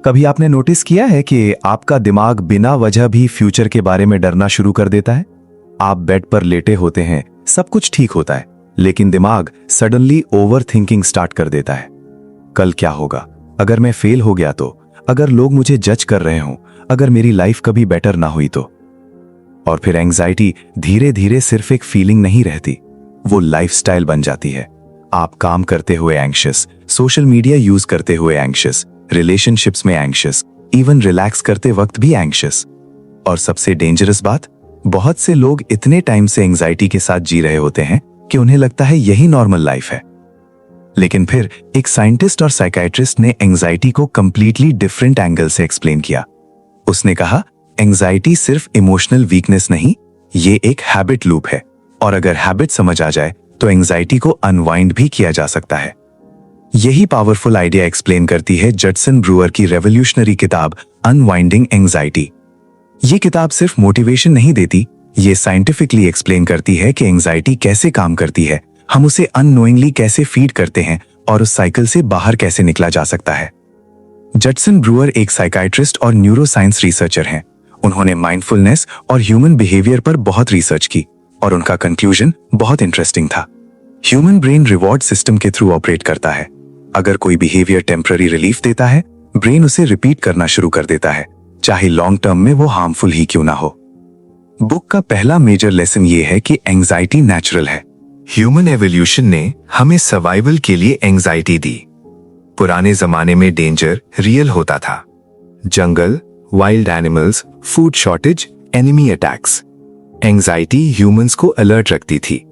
कभी आपने नोटिस किया है कि आपका दिमाग बिना वजह भी फ्यूचर के बारे में डरना शुरू कर देता है? आप बेड पर लेटे होते हैं, सब कुछ ठीक होता है, लेकिन दिमाग सडनली ओवर थिंकिंग स्टार्ट कर देता है। कल क्या होगा? अगर मैं फेल हो गया तो? अगर लोग मुझे जज कर रहे हों? अगर मेरी लाइफ कभी बेटर ना हुई तो? और फिर एंजाइटी धीरे धीरे सिर्फ एक फीलिंग नहीं रहती, वो लाइफस्टाइल बन जाती है। आप काम करते हुए एंग्शियस, सोशल मीडिया यूज करते हुए एंग्शियस, रिलेशनशिप्स में एंग्शियस, इवन रिलैक्स करते वक्त भी एंग्शियस। और सबसे डेंजरस बात, बहुत से लोग इतने टाइम से एंजाइटी के साथ जी रहे होते हैं कि उन्हें लगता है यही नॉर्मल लाइफ है। लेकिन फिर एक साइंटिस्ट और साइकाइट्रिस्ट ने एंजाइटी को कंप्लीटली डिफरेंट एंगल से एक्सप्लेन किया। उसने कहा, एंजाइटी सिर्फ इमोशनल वीकनेस नहीं, ये एक हैबिट लूप है, और अगर हैबिट समझ आ जाए तो एंजाइटी को अनवाइंड भी किया जा सकता है। यही पावरफुल आइडिया एक्सप्लेन करती है जडसन ब्रूअर की रेवोल्यूशनरी किताब अनवाइंडिंग एंजाइटी। ये किताब सिर्फ मोटिवेशन नहीं देती, ये साइंटिफिकली एक्सप्लेन करती है कि एंजाइटी कैसे काम करती है, हम उसे अननोइंगली कैसे फीड करते हैं और उस साइकिल से बाहर कैसे निकला जा सकता है। जडसन ब्रूअर एक साइकाइट्रिस्ट और न्यूरोसाइंस रिसर्चर हैं। उन्होंने माइंडफुलनेस और ह्यूमन बिहेवियर पर बहुत रिसर्च की और उनका कंक्लूजन बहुत इंटरेस्टिंग था। ह्यूमन ब्रेन रिवॉर्ड सिस्टम के थ्रू ऑपरेट करता है। अगर कोई बिहेवियर टेम्पररी रिलीफ देता है, ब्रेन उसे रिपीट करना शुरू कर देता है, चाहे लॉन्ग टर्म में वो हार्मफुल ही क्यों ना हो। बुक का पहला मेजर लेसन ये है कि एंजाइटी नेचुरल है। ह्यूमन एवोल्यूशन ने हमें सर्वाइवल के लिए एंजाइटी दी। पुराने जमाने में डेंजर रियल होता था। जंगल, wild animals, food shortage, enemy attacks. Anxiety humans को अलर्ट रखती थी।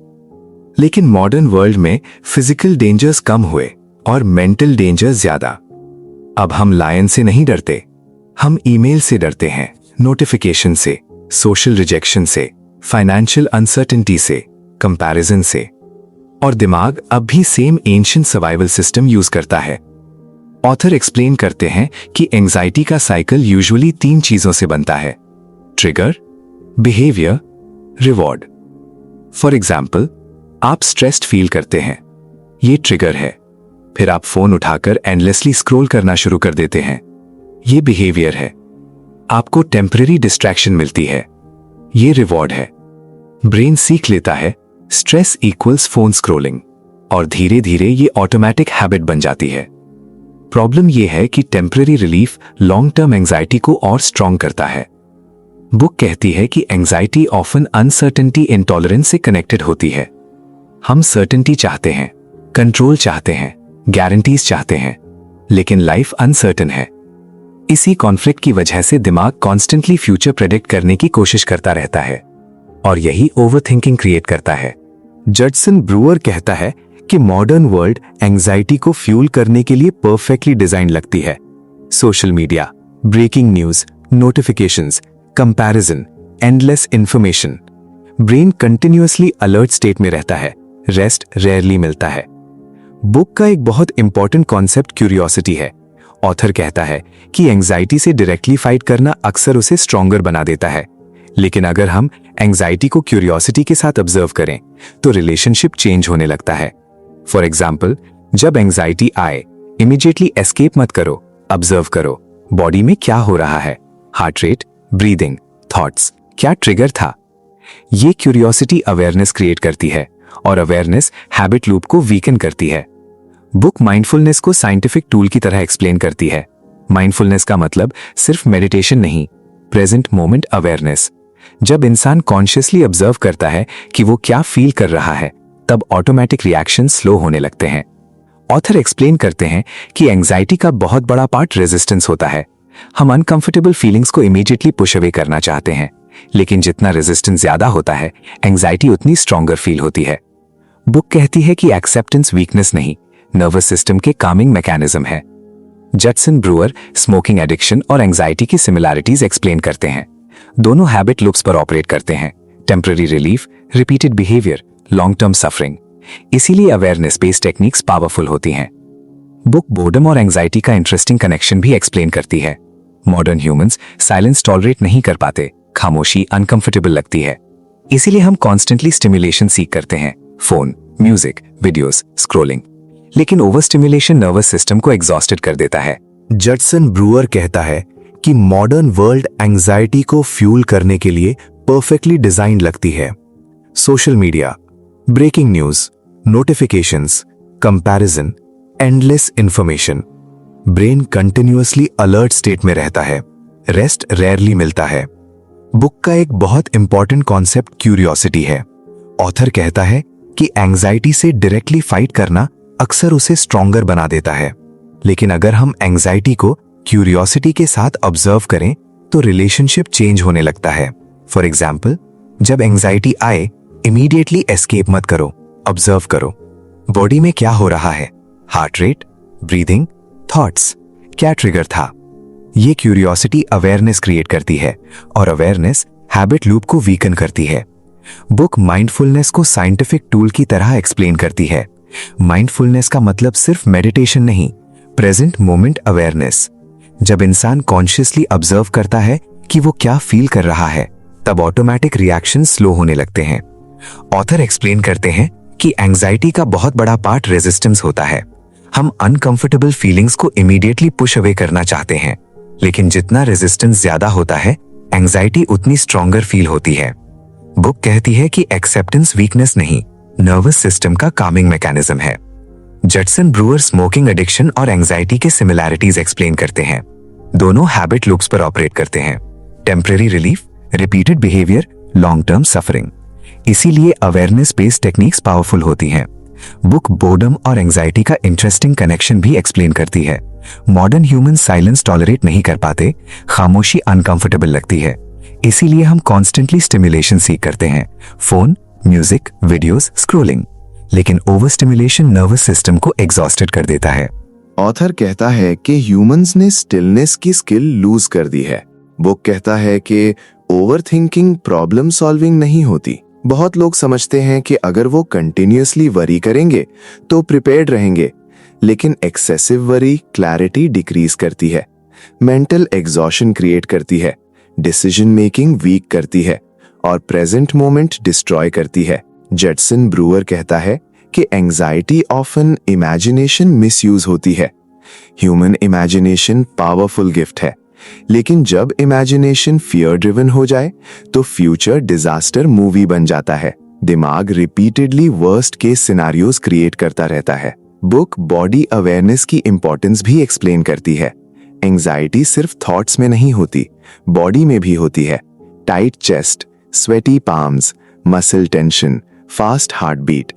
लेकिन मॉडर्न वर्ल्ड में फिजिकल डेंजर्स कम हुए और मेंटल डेंजर्स ज्यादा। अब हम लायन से नहीं डरते, हम ईमेल से डरते हैं, नोटिफिकेशन से, सोशल रिजेक्शन से, फाइनेंशियल अनसर्टेनिटी से, कंपैरिजन से। और दिमाग अब भी same ancient survival system use करता है। ऑथर एक्सप्लेन करते हैं कि एंजाइटी का साइकिल यूजुअली 3 चीजों से बनता है: trigger, behaviour, reward. For example, आप स्ट्रेस्ड फील करते हैं, ये ट्रिगर है। फिर आप फोन उठाकर एंडलेसली स्क्रॉल करना शुरू कर देते हैं, ये बिहेवियर है। आपको टेम्पररी डिस्ट्रैक्शन मिलती है, ये रिवॉर्ड है। ब्रेन सीख लेता है स्ट्रेस इक्वल्स फोन स्क्रॉलिंग, और धीरे धीरे ये ऑटोमेटिक हैबिट बन जाती है। प्रॉब्लम यह है कि temporary relief long term anxiety को और स्ट्रॉन्ग करता है। बुक कहती है कि एंजाइटी ऑफन अनसर्टेनिटी इंटॉलरेंस से कनेक्टेड होती है। हम सर्टेनिटी चाहते हैं, कंट्रोल चाहते हैं, गारंटीज चाहते हैं, लेकिन लाइफ अनसर्टेन है। इसी कॉन्फ्लिक्ट की वजह से दिमाग कॉन्स्टेंटली फ्यूचर प्रेडिक्ट करने की कोशिश करता रहता है, और यही ओवरथिंकिंग क्रिएट करता है। जडसन ब्रूअर कहता है कि मॉडर्न वर्ल्ड एंजाइटी को फ्यूल करने के लिए परफेक्टली डिजाइन लगती है। Social media, breaking news, notifications, comparison, endless information. Brain continuously alert state में रहता है, रेस्ट रेयरली मिलता है। बुक का एक बहुत इंपॉर्टेंट कॉन्सेप्ट क्यूरियोसिटी है। ऑथर कहता है कि एंजाइटी से डायरेक्टली फाइट करना अक्सर उसे स्ट्रॉन्गर बना देता है, लेकिन अगर हम एंजाइटी को क्यूरियोसिटी के साथ ऑब्जर्व करें तो रिलेशनशिप चेंज होने लगता है। फॉर एग्जाम्पल, जब एंजाइटी आए, इमीडिएटली एस्केप मत करो, ऑब्जर्व करो बॉडी में क्या हो रहा है, हार्ट रेट, ब्रीदिंग, थॉट्स, क्या ट्रिगर था। ये क्यूरियोसिटी अवेयरनेस क्रिएट करती है, और अवेयरनेस हैबिट लूप को वीकन करती है। बुक माइंडफुलनेस को साइंटिफिक टूल की तरह एक्सप्लेन करती है। माइंडफुलनेस का मतलब सिर्फ मेडिटेशन नहीं, प्रेजेंट मोमेंट अवेयरनेस। जब इंसान कॉन्शियसली ऑब्जर्व करता है कि वो क्या फील कर रहा है, तब ऑटोमेटिक रिएक्शन स्लो होने लगते हैं। ऑथर एक्सप्लेन करते हैं कि एंजाइटी का बहुत बड़ा पार्ट रेजिस्टेंस होता है। हम अनकंफर्टेबल फीलिंग्स को इमीडिएटली पुश अवे करना चाहते हैं, लेकिन जितना रेजिस्टेंस ज्यादा होता है, एंजाइटी उतनी स्ट्रॉन्गर फील होती है। बुक कहती है कि एक्सेप्टेंस वीकनेस नहीं, नर्वस सिस्टम के कामिंग मैकेनिज्म है। जडसन ब्रूअर स्मोकिंग एडिक्शन और एंजाइटी की सिमिलैरिटीज एक्सप्लेन करते हैं। दोनों हैबिट लूप्स पर ऑपरेट करते हैं, temporary relief, repeated behaviour, long term suffering. इसीलिए अवेयरनेस बेस्ड टेक्निक्स पावरफुल होती हैं। बुक बोर्डम और एंजाइटी का इंटरेस्टिंग कनेक्शन भी एक्सप्लेन करती है। मॉडर्न ह्यूमंस साइलेंस टॉलरेट नहीं कर पाते, खामोशी अनकंफर्टेबल लगती है। इसीलिए हम कॉन्स्टेंटली स्टिमुलेशन सीख करते हैं, फोन, म्यूजिक, वीडियोस, स्क्रोलिंग। लेकिन ओवर स्टिमुलेशन नर्वस सिस्टम को एग्जॉस्टेड कर देता है। जडसन ब्रूअर कहता है कि मॉडर्न वर्ल्ड एंजाइटी को फ्यूल करने के लिए परफेक्टली डिजाइन लगती है। Social media, breaking news, notifications, comparison, endless information. Brain continuously alert state में रहता है, रेस्ट रेयरली मिलता है। बुक का एक बहुत इंपॉर्टेंट कॉन्सेप्ट क्यूरियोसिटी है। ऑथर कहता है कि एंजाइटी से डायरेक्टली फाइट करना अक्सर उसे स्ट्रॉन्गर बना देता है, लेकिन अगर हम एंजाइटी को क्यूरियोसिटी के साथ ऑब्जर्व करें तो रिलेशनशिप चेंज होने लगता है। फॉर एग्जाम्पल, जब एंजाइटी आए इमीडिएटली एस्केप मत करो, ऑब्जर्व करो। बॉडी में क्या हो रहा है, हार्ट रेट, ब्रीदिंग, थॉट्स, क्या ट्रिगर था। ये क्यूरियोसिटी अवेयरनेस क्रिएट करती है और अवेयरनेस हैबिट लूप को वीकन करती है। बुक माइंडफुलनेस को साइंटिफिक टूल की तरह एक्सप्लेन करती है। माइंडफुलनेस का मतलब सिर्फ मेडिटेशन नहीं, प्रेजेंट मोमेंट अवेयरनेस। जब इंसान कॉन्शियसली ऑब्जर्व करता है कि वो क्या फील कर रहा है, तब ऑटोमेटिक रिएक्शन स्लो होने लगते हैं। ऑथर एक्सप्लेन करते हैं कि एंजाइटी का बहुत बड़ा पार्ट रेजिस्टेंस होता है। हम अनकंफर्टेबल फीलिंग्स को इमीडिएटली पुश अवे करना चाहते हैं, लेकिन जितना रेजिस्टेंस ज्यादा होता है, एंजाइटी उतनी स्ट्रॉन्गर फील होती है। बुक कहती है कि एक्सेप्टेंस वीकनेस नहीं, नर्वस सिस्टम का कामिंग मैकेनिज्म है। जडसन ब्रूअर स्मोकिंग एडिक्शन और एंजाइटी के सिमिलैरिटीज एक्सप्लेन करते हैं। दोनों हैबिट लूप्स पर ऑपरेट करते हैं, temporary relief, repeated behaviour, long term suffering. इसीलिए अवेयरनेस बेस्ड टेक्निक्स पावरफुल होती हैं। बुक बोर्डम और एंजाइटी का इंटरेस्टिंग कनेक्शन भी एक्सप्लेन करती है। मॉडर्न ह्यूमन साइलेंस टॉलरेट नहीं कर पाते, खामोशी अनकंफर्टेबल लगती है, इसीलिए हम कॉन्स्टेंटली स्टिमुलेशन सीख करते हैं, फोन, म्यूजिक, वीडियोस, स्क्रोलिंग। लेकिन ओवर स्टिमुलेशन नर्वस सिस्टम को एग्जॉस्टेड कर देता है। ऑथर कहता है कि ह्यूमंस ने स्टिलनेस की स्किल लूज कर दी है। बुक कहता है कि ओवरथिंकिंग प्रॉब्लम सॉल्विंग नहीं होती। बहुत लोग समझते हैं कि अगर वो कंटिन्यूअसली वरी करेंगे तो प्रिपेयर्ड रहेंगे, लेकिन एक्सेसिव वरी क्लैरिटी डिक्रीज करती है, मेंटल एग्जॉशन क्रिएट करती है, डिसीजन मेकिंग वीक करती है और प्रेजेंट मोमेंट डिस्ट्रॉय करती है। जडसन ब्रूअर कहता है कि एंजाइटी ऑफन इमेजिनेशन मिसयूज होती है। ह्यूमन इमेजिनेशन पावरफुल गिफ्ट है, लेकिन जब इमेजिनेशन फियर ड्रिवन हो जाए तो फ्यूचर डिजास्टर मूवी बन जाता है। दिमाग repeatedly worst case scenarios create करता रहता है। बुक बॉडी अवेयरनेस की इंपॉर्टेंस भी एक्सप्लेन करती है। एंजाइटी सिर्फ थॉट्स में नहीं होती, बॉडी में भी होती है। Tight chest, sweaty palms, muscle tension, fast heart beat.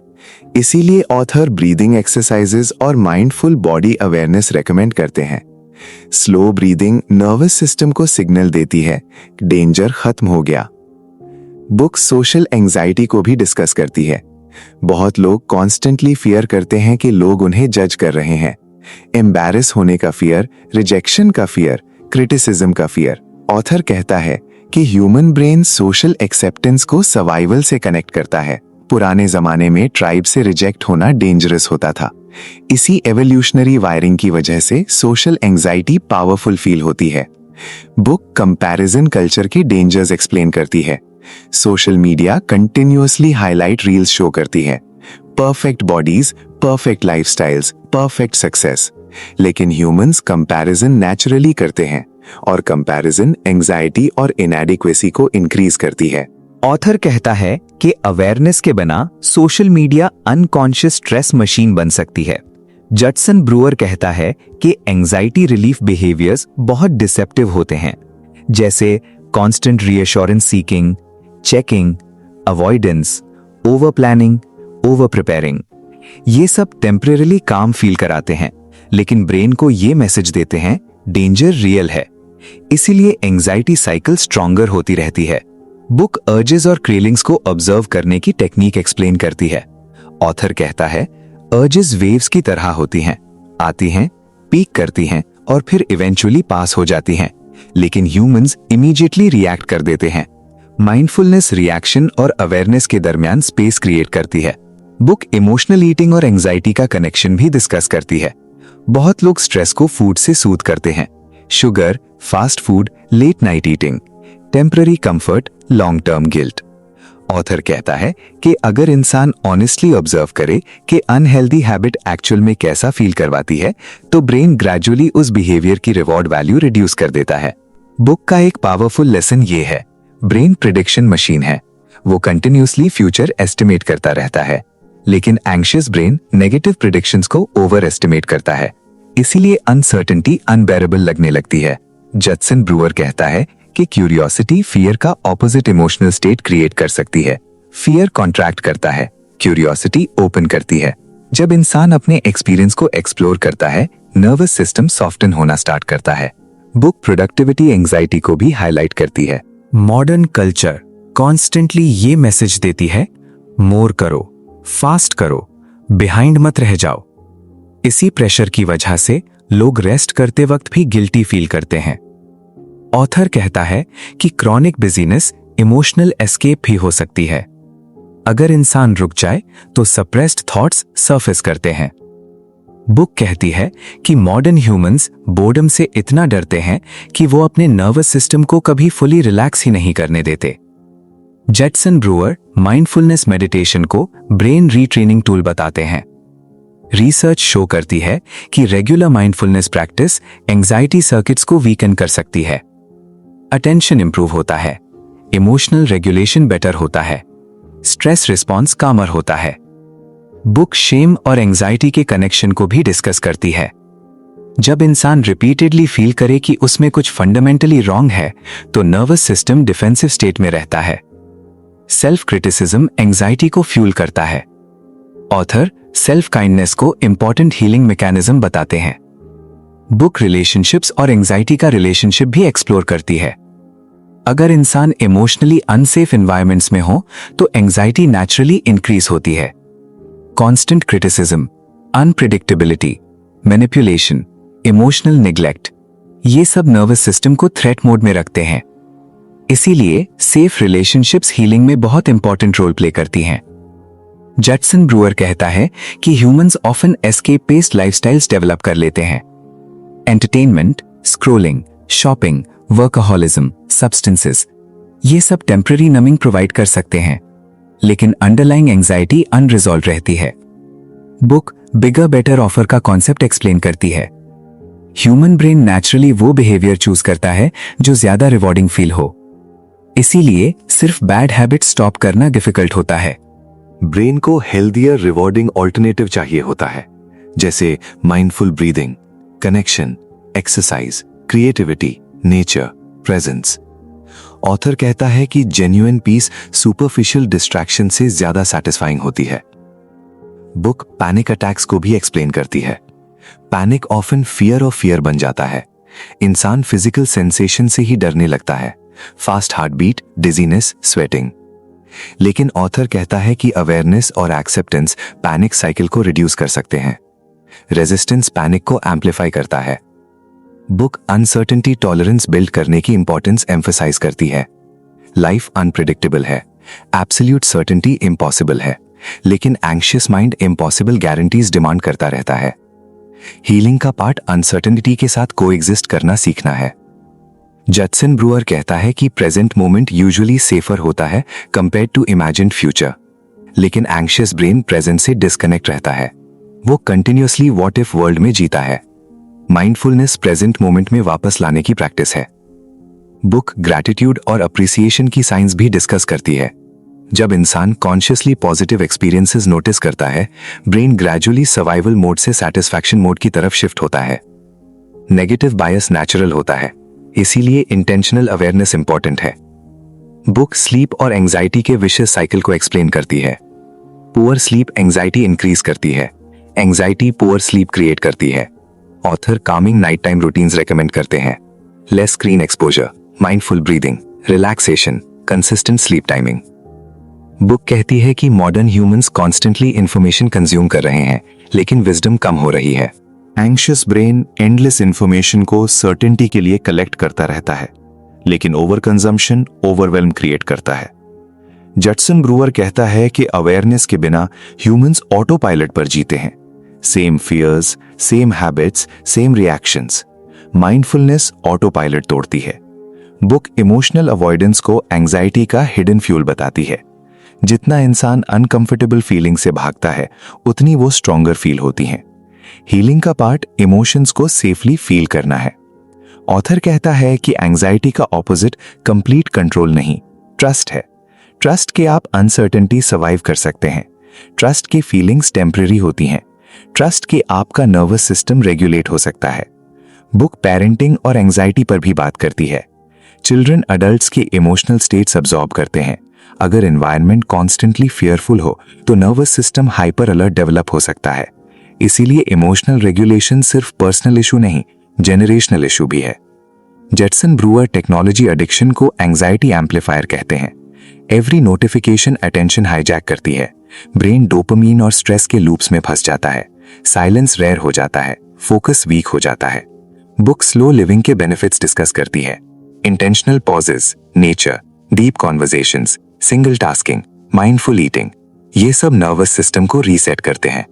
इसीलिए ऑथर ब्रीदिंग एक्सरसाइजेस और माइंडफुल बॉडी अवेयरनेस रेकमेंड करते हैं। स्लो ब्रीदिंग नर्वस सिस्टम को सिग्नल देती है डेंजर खत्म हो गया। बुक सोशल एंजाइटी को भी डिस्कस करती है। बहुत लोग कॉन्स्टेंटली फियर करते हैं कि लोग उन्हें जज कर रहे हैं। एम्बैरेस होने का फियर, रिजेक्शन का फियर, क्रिटिसिज्म का फियर। ऑथर कहता है कि ह्यूमन ब्रेन सोशल एक्सेप्टेंस को सर्वाइवल से कनेक्ट करता है। पुराने जमाने में ट्राइब से रिजेक्ट होना डेंजरस होता था। इसी एवोल्यूशनरी वायरिंग की वजह से सोशल एंजाइटी पावरफुल फील होती है। बुक कंपैरिजन कल्चर के डेंजर्स एक्सप्लेन करती है। Social media continuously highlight reels show करती है, perfect bodies, perfect lifestyles, perfect success. लेकिन ह्यूमंस कंपैरिजन नेचुरली करते हैं और कंपैरिजन एंजाइटी और इनएडिक्वेसी को इंक्रीज करती है। ऑथर कहता है कि अवेयरनेस के बिना social media unconscious stress machine बन सकती है। जडसन ब्रूअर कहता है कि एंजाइटी रिलीफ बिहेवियर्स बहुत डिसेप्टिव होते हैं, जैसे constant reassurance seeking, checking, avoidance, over planning, over preparing. ये सब टेम्परेरीली काम फील कराते हैं, लेकिन ब्रेन को ये मैसेज देते हैं डेंजर रियल है। इसीलिए एंजाइटी साइकिल स्ट्रॉन्गर होती रहती है। बुक अर्जेस और क्रेलिंग्स को ऑब्जर्व करने की टेक्निक एक्सप्लेन करती है। ऑथर कहता है अर्जेस वेव्स की तरह होती हैं, आती हैं, पीक करती हैं और फिर इवेंचुअली पास हो जाती हैं, लेकिन ह्यूमंस इमीडिएटली रिएक्ट कर देते हैं। माइंडफुलनेस रिएक्शन और अवेयरनेस के दरमियान स्पेस क्रिएट करती है। बुक इमोशनल ईटिंग और एंजाइटी का कनेक्शन भी डिस्कस करती है। बहुत लोग स्ट्रेस को फूड से सूद करते हैं, sugar, fast food, late night eating, temporary comfort, long term guilt. Author कहता है कि अगर इंसान ऑनेस्टली ऑब्जर्व करे कि अनहेल्दी हैबिट एक्चुअल में कैसा फील करवाती है, तो ब्रेन ग्रेजुअली उस बिहेवियर की रिवॉर्ड वैल्यू रिड्यूस कर देता है। बुक का एक पावरफुल लेसन ये है, ब्रेन प्रिडिक्शन मशीन है, वो कंटिन्यूसली फ्यूचर एस्टिमेट करता रहता है, लेकिन एंग्शियस ब्रेन नेगेटिव प्रिडिक्शंस को ओवर एस्टिमेट करता है, इसीलिए अनसर्टेनिटी अनबेरेबल लगने लगती है। जडसन ब्रूअर कहता है कि क्यूरियोसिटी फियर का ऑपोजिट इमोशनल स्टेट क्रिएट कर सकती है। फियर कॉन्ट्रैक्ट करता है, क्यूरियोसिटी ओपन करती है। जब इंसान अपने एक्सपीरियंस को एक्सप्लोर करता है, नर्वस सिस्टम सॉफ्टन होना स्टार्ट करता है। बुक प्रोडक्टिविटी एंजाइटी को भी हाईलाइट करती है। मॉडर्न कल्चर कॉन्स्टेंटली ये मैसेज देती है, मोर करो, फास्ट करो, बिहाइंड मत रह जाओ। इसी प्रेशर की वजह से लोग रेस्ट करते वक्त भी गिल्टी फील करते हैं। ऑथर कहता है कि क्रॉनिक बिजीनेस इमोशनल एस्केप भी हो सकती है। अगर इंसान रुक जाए तो सप्रेस्ड थॉट्स सरफेस करते हैं। बुक कहती है कि मॉडर्न ह्यूमंस बोर्डम से इतना डरते हैं कि वो अपने नर्वस सिस्टम को कभी फुली रिलैक्स ही नहीं करने देते। जडसन ब्रूअर माइंडफुलनेस मेडिटेशन को ब्रेन रीट्रेनिंग टूल बताते हैं। रिसर्च शो करती है कि regular mindfulness practice anxiety circuits को वीकन कर सकती है। अटेंशन इंप्रूव होता है, इमोशनल रेगुलेशन बेटर होता है, स्ट्रेस रिस्पॉन्स कामर होता है। बुक शेम और एंजाइटी के कनेक्शन को भी डिस्कस करती है। जब इंसान रिपीटेडली फील करे कि उसमें कुछ फंडामेंटली रॉन्ग है, तो नर्वस सिस्टम डिफेंसिव स्टेट में रहता है। सेल्फ क्रिटिसिज्म एंजाइटी को फ्यूल करता है। ऑथर सेल्फ काइंडनेस को इंपॉर्टेंट हीलिंग मैकेनिज्म बताते हैं। बुक रिलेशनशिप्स और एंजाइटी का रिलेशनशिप भी एक्सप्लोर करती है। अगर इंसान इमोशनली अनसेफ एनवायरनमेंट्स में हो तो एंजाइटी नेचुरली इंक्रीज होती है। Constant criticism, unpredictability, manipulation, emotional neglect, ये सब नर्वस सिस्टम को थ्रेट मोड में रखते हैं। इसीलिए सेफ रिलेशनशिप्स हीलिंग में बहुत इंपॉर्टेंट रोल प्ले करती हैं। जडसन ब्रूअर कहता है कि humans often escape based lifestyles develop कर लेते हैं। एंटरटेनमेंट, स्क्रोलिंग, शॉपिंग, वर्कहोलिज्म, सब्सटेंसेस, ये सब टेम्पररी नमिंग प्रोवाइड कर सकते हैं, लेकिन अंडरलाइंग एंजाइटी अनरिजॉल्व रहती है। बुक बिगर बेटर ऑफर का कॉन्सेप्ट एक्सप्लेन करती है। ह्यूमन ब्रेन नेचुरली वो बिहेवियर चूज करता है जो ज्यादा रिवॉर्डिंग फील हो, इसीलिए सिर्फ बैड हैबिट स्टॉप करना डिफिकल्ट होता है। ब्रेन को हेल्दियर रिवॉर्डिंग ऑल्टरनेटिव चाहिए होता है, जैसे mindful breathing, connection, exercise, creativity, nature, presence. Author कहता है कि जेन्युइन पीस सुपरफिशियल डिस्ट्रैक्शन से ज्यादा सैटिस्फाइंग होती है। बुक पैनिक अटैक्स को भी एक्सप्लेन करती है। Panic often fear of fear बन जाता है। इंसान फिजिकल सेंसेशन से ही डरने लगता है, fast heart beat, dizziness, sweating. लेकिन ऑथर कहता है कि अवेयरनेस और एक्सेप्टेंस पैनिक साइकिल को रिड्यूस कर सकते हैं। रेजिस्टेंस पैनिक को एम्पलीफाई करता है। बुक अनसर्टेनिटी टॉलरेंस बिल्ड करने की इंपॉर्टेंस एम्फसाइज करती है। लाइफ अनप्रिडिक्टेबल है, एब्सोल्यूट सर्टेनिटी इम्पॉसिबल है, लेकिन anxious mind impossible guarantees demand करता रहता है। हीलिंग का पार्ट अनसर्टेनिटी के साथ कोएग्जिस्ट करना सीखना है। जडसन ब्रूअर कहता है कि प्रेजेंट मोमेंट यूजुअली सेफर होता है कंपेयर्ड टू इमेजिन्ड फ्यूचर, लेकिन एंग्शियस ब्रेन प्रेजेंट से डिस्कनेक्ट रहता है। वो कंटिन्यूअसली व्हाट इफ वर्ल्ड में जीता है। माइंडफुलनेस प्रेजेंट मोमेंट में वापस लाने की प्रैक्टिस है। बुक ग्रैटिट्यूड और अप्रिसिएशन की साइंस भी डिस्कस करती है। जब इंसान कॉन्शियसली पॉजिटिव एक्सपीरियंसेस नोटिस करता है, ब्रेन ग्रेजुअली सर्वाइवल मोड से सैटिस्फैक्शन मोड की तरफ शिफ्ट होता है। नेगेटिव बायस नेचुरल होता है, इसीलिए इंटेंशनल अवेयरनेस इंपॉर्टेंट है। बुक स्लीप और एंजाइटी के विशियस साइकिल को एक्सप्लेन करती है। पुअर स्लीप एंजाइटी इंक्रीज करती है, एंजाइटी पुअर स्लीप क्रिएट करती है। Author Kameng night time routines recommend करते हैं। Less screen exposure, mindful breathing, relaxation, consistent sleep timing. Book कहती है कि modern humans constantly information consume कर रहे हैं, लेकिन विजडम कम हो रही है। एंग्शियस ब्रेन एंडलेस इंफॉर्मेशन को सर्टेनिटी के लिए कलेक्ट करता रहता है, लेकिन ओवर कंजम्पशन ओवरवेल्म क्रिएट करता है। जडसन ब्रूअर कहता है कि अवेयरनेस के बिना ह्यूमंस ऑटो पायलट पर जीते हैं। Same fears, same habits, same reactions. Mindfulness autopilot तोड़ती है। बुक इमोशनल अवॉइडेंस को एंजाइटी का हिडन फ्यूल बताती है। जितना इंसान अनकंफर्टेबल फीलिंग से भागता है उतनी वो स्ट्रॉन्गर फील होती हैं। हीलिंग का पार्ट इमोशंस को सेफली फील करना है। ऑथर कहता है कि एंजाइटी का ऑपोजिट कंप्लीट कंट्रोल नहीं, ट्रस्ट है। ट्रस्ट के आप अनसर्टेनिटी सर्वाइव कर सकते हैं। ट्रस्ट की फीलिंग्स टेम्परेरी होती हैं। ट्रस्ट के आपका नर्वस सिस्टम रेगुलेट हो सकता है। बुक पेरेंटिंग और एंजाइटी पर भी बात करती है। चिल्ड्रन अडल्ट्स के इमोशनल स्टेट्स अब्सॉर्ब करते हैं। अगर एनवायरनमेंट कॉन्स्टेंटली फियरफुल हो तो nervous system hyper alert develop हो सकता है। इसीलिए इमोशनल रेगुलेशन सिर्फ पर्सनल इशू नहीं, जेनरेशनल इशू भी है। जेटसन ब्रूअर टेक्नोलॉजी एडिक्शन को एंजाइटी एम्पलीफायर कहते हैं। एवरी नोटिफिकेशन अटेंशन हाईजैक करती है। ब्रेन डोपामीन और स्ट्रेस के लूप्स में फंस जाता है। साइलेंस रेयर हो जाता है, फोकस वीक हो जाता है। बुक स्लो लिविंग के बेनिफिट्स डिस्कस करती है। Intentional pauses, nature, deep conversations, single tasking, mindful eating, ये सब नर्वस सिस्टम को रीसेट करते हैं।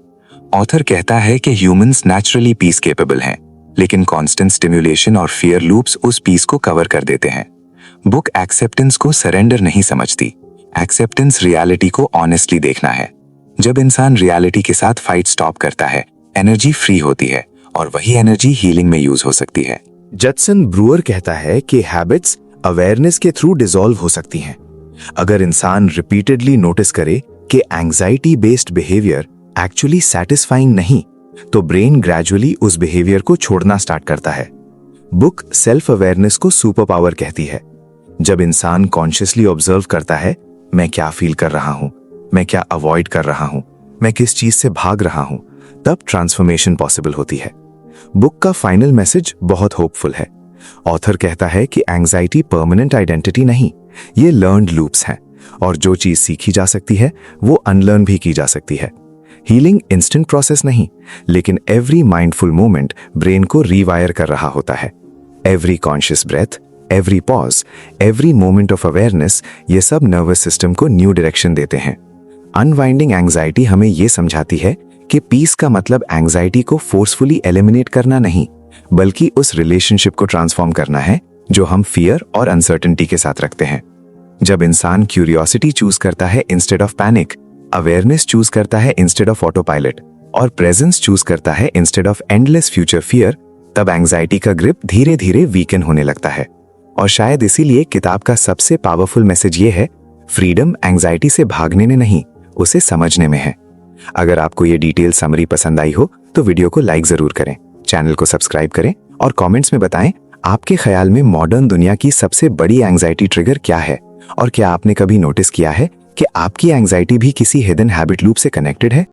ऑथर कहता है कि ह्यूमंस नेचुरली पीस केपेबल हैं, लेकिन कांस्टेंट स्टिम्युलेशन और फियर लूप्स उस पीस को कवर कर देते हैं। बुक एक्सेप्टेंस को सरेंडर नहीं समझती। एक्सेप्टेंस रियलिटी को ऑनेस्टली देखना है। जब इंसान रियलिटी के साथ फाइट स्टॉप करता है, एनर्जी फ्री होती है और वही एनर्जी हीलिंग में यूज हो सकती है। जटसन ब्रूअर कहता है कि हैबिट्स अवेयरनेस के थ्रू डिसॉल्व हो सकती हैं। अगर इंसान रिपीटेडली नोटिस करे कि anxiety based behaviour actually satisfying नहीं, तो ब्रेन ग्रेजुअली उस बिहेवियर को छोड़ना स्टार्ट करता है। बुक सेल्फ अवेयरनेस को सुपर पावर कहती है। जब इंसान कॉन्शियसली ऑब्जर्व करता है, मैं क्या फील कर रहा हूं, मैं क्या अवॉइड कर रहा हूं, मैं किस चीज से भाग रहा हूं, तब ट्रांसफॉर्मेशन पॉसिबल होती है। बुक का फाइनल मैसेज बहुत होपफुल है। ऑथर कहता है कि एंजाइटी परमानेंट आइडेंटिटी नहीं, ये लर्न्ड लूप्स हैं और जो चीज सीखी जा सकती है वो अनलर्न भी की जा सकती है। हीलिंग इंस्टेंट प्रोसेस नहीं, लेकिन एवरी माइंडफुल मोमेंट ब्रेन को रीवायर कर रहा होता है। Every conscious breath, every pause, every moment of awareness, ये सब नर्वस सिस्टम को न्यू डायरेक्शन देते हैं। अनवाइंडिंग एंजाइटी हमें ये समझाती है कि पीस का मतलब एंजाइटी को फोर्सफुली एलिमिनेट करना नहीं, बल्कि उस रिलेशनशिप को ट्रांसफॉर्म करना है जो हम फियर और अनसर्टेनिटी के साथ रखते हैं। जब इंसान क्यूरियोसिटी चूज करता है instead of panic, awareness choose करता है इंस्टेड ऑफ ऑटो पायलट, और प्रेजेंस चूज करता है instead of endless future fear, तब एंजाइटी का ग्रिप धीरे धीरे वीकन होने लगता है। और शायद इसीलिए किताब का सबसे पावरफुल मैसेज ये है, फ्रीडम एंजाइटी से भागने में नहीं, उसे समझने में है। अगर आपको ये डिटेल समरी पसंद आई हो तो वीडियो को लाइक जरूर करें, चैनल को सब्सक्राइब करें और कमेंट्स में बताएं आपके ख्याल में मॉडर्न दुनिया की सबसे बड़ी एंजाइटी ट्रिगर क्या है, और क्या आपने कभी नोटिस किया है कि आपकी एंजाइटी भी किसी हिडन हैबिट लूप से कनेक्टेड है।